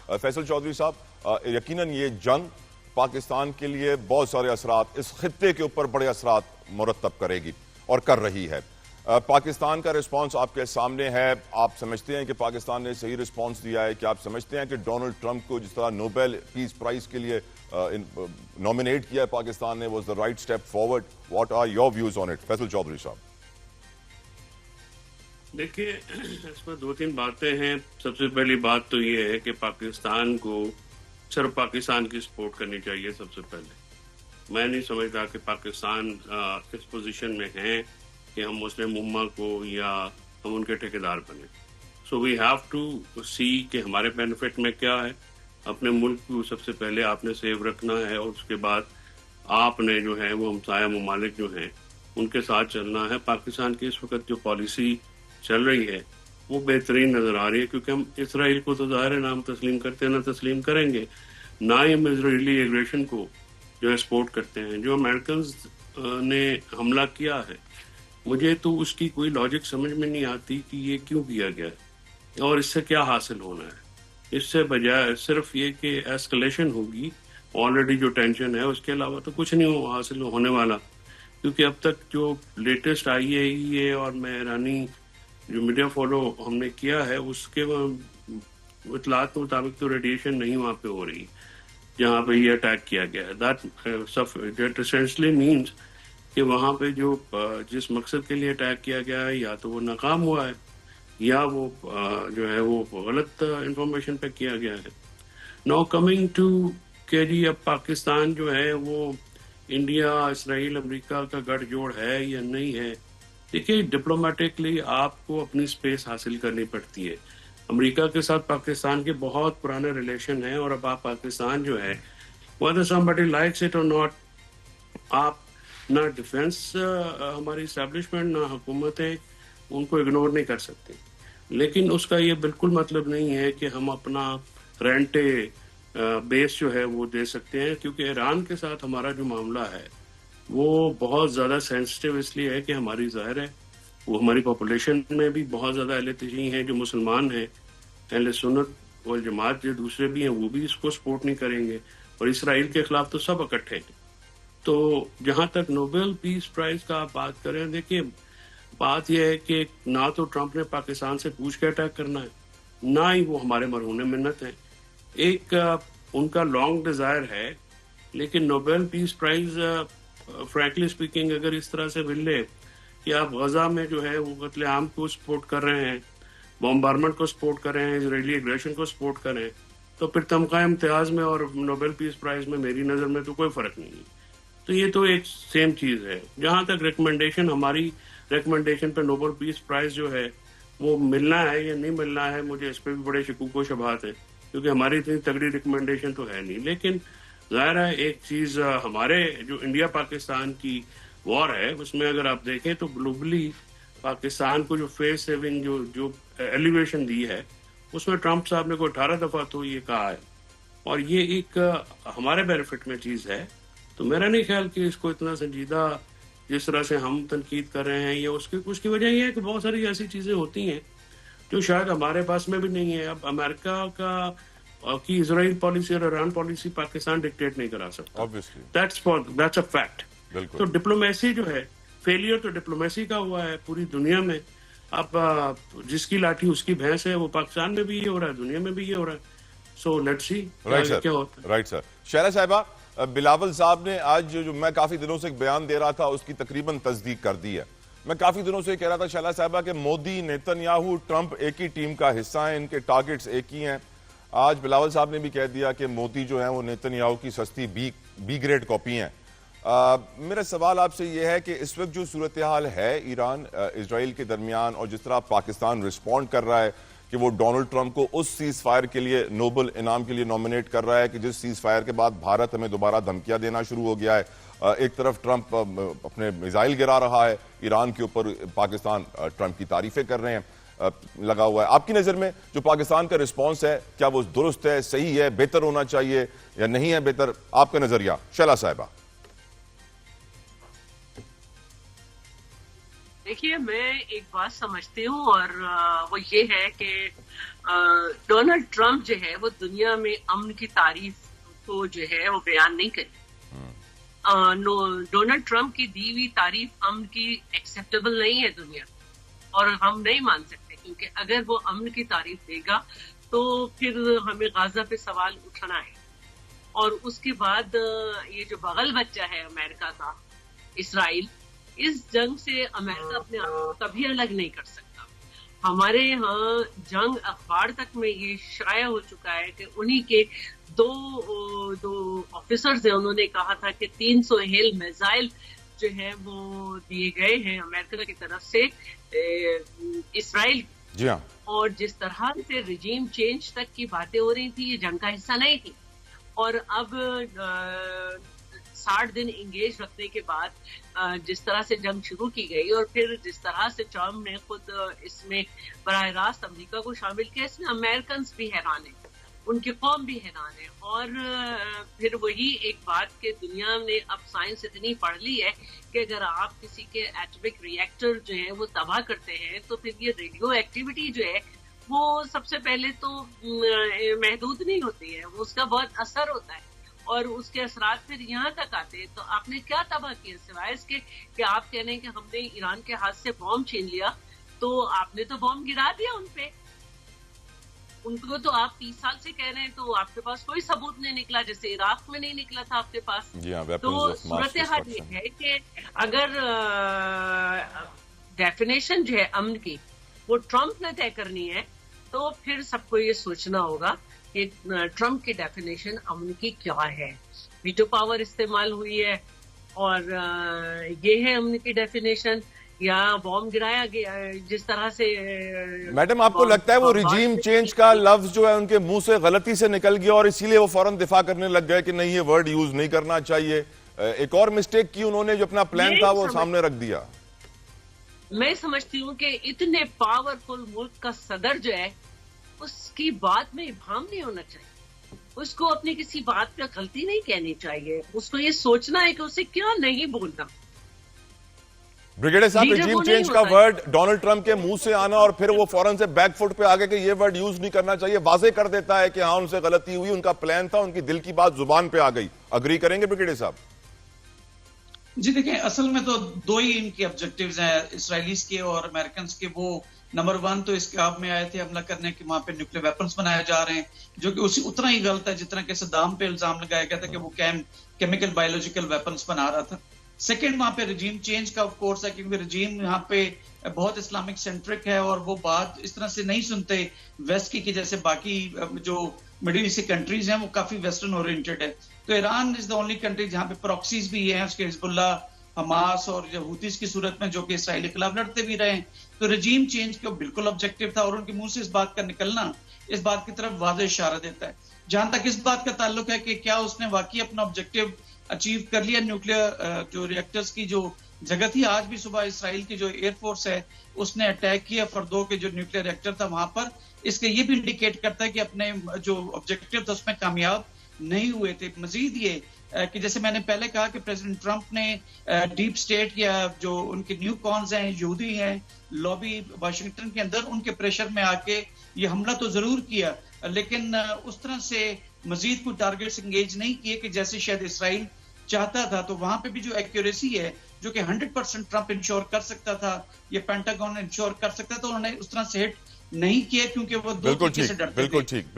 فیصل چودھری صاحب، یقیناً یہ جنگ پاکستان کے لیے بہت سارے اثرات، اس خطے کے اوپر بڑے اثرات مرتب کرے گی اور کر رہی ہے. پاکستان کا رسپانس آپ کے سامنے ہے. آپ سمجھتے ہیں کہ پاکستان نے صحیح رسپانس دیا ہے؟ کہ آپ سمجھتے ہیں کہ ڈونلڈ ٹرمپ کو جس طرح نوبل پیس پرائز کے لیے نامنیٹ کیا ہے پاکستان نے، was the right step forward? What are your views on it, Faisal Chaudhry صاحب؟ دیکھیے، اس میں دو تین باتیں ہیں. سب سے پہلی بات تو یہ ہے کہ پاکستان کو صرف پاکستان کی سپورٹ کرنی چاہیے. سب سے پہلے میں نہیں سمجھتا کہ پاکستان اس پوزیشن میں ہیں کہ ہم مسلم امہ کو یا ہم ان کے ٹھیکیدار بنیں. سو وی ہیو ٹو سی کہ ہمارے بینیفٹ میں کیا ہے. اپنے ملک کو سب سے پہلے آپ نے سیو رکھنا ہے، اور اس کے بعد آپ نے جو ہے وہ ہمسایہ ممالک جو ہیں ان کے ساتھ چلنا ہے. پاکستان کی اس وقت جو پالیسی چل رہی ہے وہ بہترین نظر آ رہی ہے، کیونکہ ہم اسرائیل کو تو ظاہر ہے نہ ہم تسلیم کرتے ہیں نہ تسلیم کریں گے، نہ ہی ہم اسرائیلی ایگریشن کو جو ہے سپورٹ کرتے ہیں. جو امریکنز نے حملہ کیا ہے، مجھے تو اس کی کوئی لاجک سمجھ میں نہیں آتی کہ یہ کیوں کیا گیا ہے اور اس سے کیا حاصل ہونا ہے. اس سے بجائے صرف یہ کہ ایسکلیشن ہوگی، آلریڈی جو ٹینشن ہے، اس کے علاوہ تو کچھ نہیں حاصل ہونے والا. کیونکہ اب تک جو لیٹسٹ آئی ہے اور میں ایرانی جو میڈیا فالو ہم نے کیا ہے اس کے اطلاعات کے مطابق تو ریڈیشن نہیں وہاں پہ ہو رہی جہاں پہ یہ اٹیک کیا گیا ہے. دیٹ اسینشلی مینس کہ وہاں پہ جو جس مقصد کے لیے اٹیک کیا گیا ہے یا تو وہ ناکام ہوا ہے یا وہ جو ہے وہ غلط انفارمیشن پہ کیا گیا ہے. ناؤ کمنگ ٹو کہ جی اب پاکستان جو ہے وہ انڈیا، اسرائیل، امریکہ کا گٹھ جوڑ ہے یا نہیں ہے. دیکھیے، ڈپلومیٹکلی آپ کو اپنی سپیس حاصل کرنی پڑتی ہے. امریکہ کے ساتھ پاکستان کے بہت پرانے ریلیشن ہیں، اور اب آپ پاکستان جو ہے whether somebody likes it or not، آپ نہ ڈیفنس ہماری اسٹیبلشمنٹ نہ حکومتیں ان کو اگنور نہیں کر سکتے. لیکن اس کا یہ بالکل مطلب نہیں ہے کہ ہم اپنا رینٹے بیس جو ہے وہ دے سکتے ہیں، کیونکہ ایران کے ساتھ ہمارا جو معاملہ ہے وہ بہت زیادہ سینسٹیو اس لیے ہے کہ ہماری ظاہر ہے وہ ہماری پاپولیشن میں بھی بہت زیادہ اہل تشیع ہیں جو مسلمان ہیں، اہل سنت والجماعت جو دوسرے بھی ہیں وہ بھی اس کو سپورٹ نہیں کریں گے، اور اسرائیل کے خلاف تو سب اکٹھے ہیں. تو جہاں تک نوبل پیس پرائز کا آپ بات کریں، دیکھیے بات یہ ہے کہ نہ تو ٹرمپ نے پاکستان سے پوچھ کے اٹیک کرنا ہے، نہ ہی وہ ہمارے مرہون منت ہیں. ایک ان کا لانگ ڈیزائر ہے، لیکن نوبل پیس پرائز فرینکلی اسپیکنگ اگر اس طرح سے مل لے کہ آپ غزہ میں جو ہے وہ قتل عام کو سپورٹ کر رہے ہیں، بمبارمنٹ کو سپورٹ کر رہے ہیں، اسرائیلی ایگریشن کو سپورٹ کر رہے ہیں، تو پھر تمغہ امتیاز میں اور نوبل پیس پرائز میں میری نظر میں تو کوئی فرق نہیں ہے. تو یہ تو ایک سیم چیز ہے. جہاں تک ریکمنڈیشن، ہماری ریکمنڈیشن پہ نوبل پیس پرائز جو ہے وہ ملنا ہے یا نہیں ملنا ہے، مجھے اس پہ بھی بڑے شکوک و شبہات ہیں، کیونکہ ہماری اتنی تگڑی ریکمنڈیشن تو ہے نہیں. لیکن ظاہر ہے ایک چیز، ہمارے جو انڈیا پاکستان کی وار ہے اس میں اگر آپ دیکھیں تو گلوبلی پاکستان کو جو فیس سیونگ جو ایلیویشن دی ہے اس میں ٹرمپ صاحب نے کوئی 18 دفعہ تو یہ کہا ہے، اور یہ ایک ہمارے بینیفٹ میں چیز ہے. تو میرا نہیں خیال کہ اس کو اتنا سنجیدہ جس طرح سے ہم تنقید کر رہے ہیں، یا اس کی وجہ یہ ہے کہ بہت ساری ایسی چیزیں ہوتی ہیں جو شاید ہمارے پاس میں بھی نہیں ہے. اب امریکہ کی اسرائیل پالیسی اور ایران پالیسی پاکستان ڈکٹیٹ نہیں کرا سکتا. That's a fact. تو ڈپلومیسی جو ہے، فیلئر تو ڈپلومیسی کا ہوا ہے پوری دنیا میں. اب جس کی لاٹھی اس کی بھینس ہے، وہ پاکستان میں بھی یہ ہو رہا ہے، دنیا میں بھی یہ ہو رہا ہے. سو لیٹس سی کیا ہوتا ہے. Right sir. شہلا صاحبہ، بلاول صاحب نے آج جو میں کافی دنوں سے ایک بیان دے رہا تھا اس کی تقریباً تصدیق کر دی ہے. میں کافی دنوں سے کہہ رہا تھا شہلا صاحبہ کہ مودی، نیتن یاہو، ٹرمپ ایک ہی ٹیم کا حصہ ہیں، ان کے ٹارگٹس ایک ہی ہیں. آج بلاول صاحب نے بھی کہہ دیا کہ مودی جو ہیں وہ نیتن یاہو کی سستی بی گریڈ کاپی ہیں. میرا سوال آپ سے یہ ہے کہ اس وقت جو صورتحال ہے ایران اسرائیل کے درمیان، اور جس طرح پاکستان رسپونڈ کر رہا ہے کہ وہ ڈونلڈ ٹرمپ کو اس سیز فائر کے لیے نوبل انعام کے لیے نامنیٹ کر رہا ہے، کہ جس سیز فائر کے بعد بھارت ہمیں دوبارہ دھمکیاں دینا شروع ہو گیا ہے. ایک طرف ٹرمپ اپنے میزائل گرا رہا ہے ایران کے اوپر، پاکستان ٹرمپ کی تعریفیں کر رہے ہیں لگا ہوا ہے. آپ کی نظر میں جو پاکستان کا رسپانس ہے، کیا وہ درست ہے، صحیح ہے، بہتر ہونا چاہیے یا نہیں ہے بہتر؟ آپ کا نظریہ شہلا صاحبہ. دیکھیے میں ایک بات سمجھتی ہوں اور وہ یہ ہے کہ ڈونلڈ ٹرمپ جو ہے وہ دنیا میں امن کی تعریف کو جو ہے وہ بیان نہیں کرے. ڈونلڈ ٹرمپ کی دی ہوئی تعریف امن کی ایکسیپٹیبل نہیں ہے دنیا، اور ہم نہیں مان سکتے، کیونکہ اگر وہ امن کی تعریف دے گا تو پھر ہمیں غزہ پہ سوال اٹھنا ہے. اور اس کے بعد یہ جو بغل بچہ ہے امریکہ کا، اسرائیل، اس جنگ سے امریکہ اپنے آپ کو کبھی الگ نہیں کر سکتا. ہمارے ہاں جنگ اخبار تک میں یہ شائع ہو چکا ہے کہ انہی کے دو آفیسرز ہیں، انہوں نے کہا تھا کہ 300 ہیل میزائل جو ہیں وہ دیے گئے ہیں امریکہ کی طرف سے اسرائیل. جی ہاں. اور جس طرح سے رجیم چینج تک کی باتیں ہو رہی تھی، یہ جنگ کا حصہ نہیں تھی. اور اب 60 دن انگیج رکھنے کے بعد جس طرح سے جنگ شروع کی گئی، اور پھر جس طرح سے ٹرمپ نے خود اس میں براہ راست امریکہ کو شامل کیا، اس میں امریکنز بھی حیران ہیں، ان کی قوم بھی حیران ہے. اور پھر وہی ایک بات کہ دنیا نے اب سائنس اتنی پڑھ لی ہے کہ اگر آپ کسی کے ایٹمک ری ایکٹر جو ہیں وہ تباہ کرتے ہیں تو پھر یہ ریڈیو ایکٹیویٹی جو ہے وہ سب سے پہلے تو محدود نہیں ہوتی ہے، وہ اس کا بہت اثر ہوتا ہے، اور اس کے اثرات پھر یہاں تک آتے ہیں. تو آپ نے کیا تباہ کیا سوائے اس کے کہ آپ کہہ رہے ہیں کہ ہم نے ایران کے ہاتھ سے بم چھین لیا؟ تو آپ نے تو بم گرا دیا ان پہ. ان کو تو آپ 30 سال سے کہہ رہے ہیں، تو آپ کے پاس کوئی ثبوت نہیں نکلا، جیسے عراق میں نہیں نکلا تھا آپ کے پاس. تو صورتحال یہ ہے کہ اگر ڈیفینیشن جو ہے امن کی وہ ٹرمپ نے طے کرنی ہے، تو پھر سب کو یہ سوچنا ہوگا کہ ٹرمپ کی ڈیفینیشن امن کی کیا ہے. ویٹو پاور استعمال ہوئی ہے، اور یہ ہے امن کی ڈیفینیشن، یا بوم گرایا گیا جس طرح سے. میڈم آپ کو لگتا ہے وہ ریجیم چینج کا لفظ جو ہے ان کے منہ سے غلطی سے نکل گیا اور اسی لیے وہ فوراً دفاع کرنے لگ گئے کہ نہیں یہ ورڈ یوز نہیں کرنا چاہیے؟ ایک اور مسٹیک کی انہوں نے، جو اپنا پلان تھا وہ سامنے رکھ دیا. میں سمجھتی ہوں کہ اتنے پاورفل ملک کا صدر جو ہے اس کی بات میں ابہام نہیں ہونا چاہیے، اس کو اپنی کسی بات پہ غلطی نہیں کہنی چاہیے، اس کو یہ سوچنا ہے کہ اسے کیا نہیں بولنا. بریگیڈیئر صاحب، ریجیم چینج کا ورڈ ڈونلڈ ٹرمپ کے منہ سے آنا اور پھر وہ فوراً سے بیک فٹ پہ آگے کہ یہ ورڈ یوز نہیں کرنا چاہیے، واضح کر دیتا ہے کہ ہاں ان سے غلطی ہوئی، ان کا پلان تھا، ان کی دل کی بات زبان پہ آ گئی. اگری کریں گے بریگیڈیئر صاحب؟ جی دیکھیں، اصل میں تو دو ہی ان کے آبجیکٹیوز ہیں، اسرائیلیز کے اور امریکنز کے. وہ نمبر 1 تو اس کے آپ میں آئے تھے حملہ کرنے کے، وہاں پہ نیوکلیر ویپنز بنائے جا رہے ہیں، جو کہ اسی اتنا ہی غلط ہے جتنا کہ صدام پہ الزام لگایا گیا تھا کہ وہ کیمیکل بایولوجیکل ویپنز بنا رہا تھا. سیکنڈ، وہاں پہ رجیم چینج کا آف کورس ہے، کیونکہ رجیم یہاں پہ بہت اسلامک سینٹرک ہے، اور وہ بات اس طرح سے نہیں سنتے ویسٹ کی کہ جیسے باقی جو مڈل ایسٹ کنٹریز ہیں وہ کافی ویسٹرن اورینٹڈ ہے. تو ایران از دا اونلی کنٹری جہاں پہ پراکسیز بھی ہیں، اس کے حزب اللہ، حماس اور حوثیز کی صورت میں جو کہ اسرائیل کے خلاف لڑتے بھی رہے ہیں. تو رجیم چینج کا بالکل آبجیکٹیو تھا، اور ان کے منہ سے اس بات کا نکلنا اس بات کی طرف واضح اشارہ دیتا ہے. جہاں تک اس بات کا تعلق ہے کہ کیا اس نے واقعی اپنا آبجیکٹیو اچیو کر لیا، نیوکلیر جو ریئیکٹرز کی جو جگہ تھی، آج بھی صبح اسرائیل کی جو ایئر فورس ہے اس نے اٹیک کیا فردو کے جو نیوکلیر ریئیکٹر تھا وہاں پر. اس کے یہ بھی انڈیکیٹ کرتا ہے کہ اپنے جو آبجیکٹیو تھا اس میں کامیاب نہیں ہوئے تھے. مزید یہ کہ جیسے میں نے پہلے کہا کہ پریزیڈنٹ ٹرمپ نے ڈیپ سٹیٹ یا جو ان کے نیو کونز ہیں، یہودی ہیں، لابی واشنگٹن کے اندر، ان کے پریشر میں آ کے یہ حملہ تو ضرور کیا، لیکن اس طرح سے مزید کوئی ٹارگیٹس انگیج نہیں کیے کہ جیسے شاید اسرائیل چاہتا تھا. تو وہاں پہ بھی جو ایکیوریسی ہے جو کہ 100% ٹرمپ انشور کر سکتا تھا، یہ پینٹاگون انشور کر سکتا تھا، تو انہوں نے اس طرح سے ہٹ نہیں کیا کیونکہ وہ دو طریقے سے ڈرتے تھے. بالکل ٹھیک.